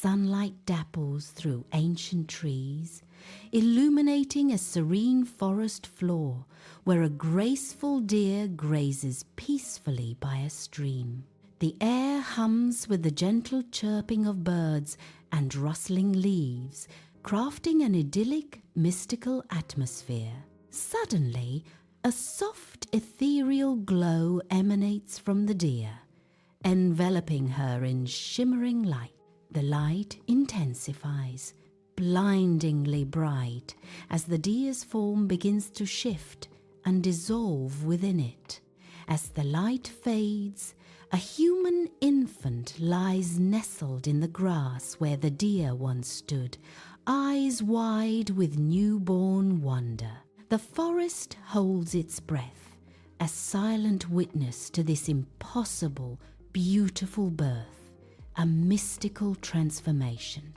sunlight dapples through ancient trees, illuminating a serene forest floor where a graceful deer grazes peacefully by a stream. The air hums with the gentle chirping of birds and rustling leaves, crafting an idyllic, mystical atmosphere. Suddenly, a soft, ethereal glow emanates from the deer, enveloping her in shimmering light. The light intensifies, blindingly bright, as the deer's form begins to shift and dissolve within it. As the light fades, a human infant lies nestled in the grass where the deer once stood, eyes wide with newborn wonder. The forest holds its breath, a silent witness to this impossible, beautiful birth, a mystical transformation.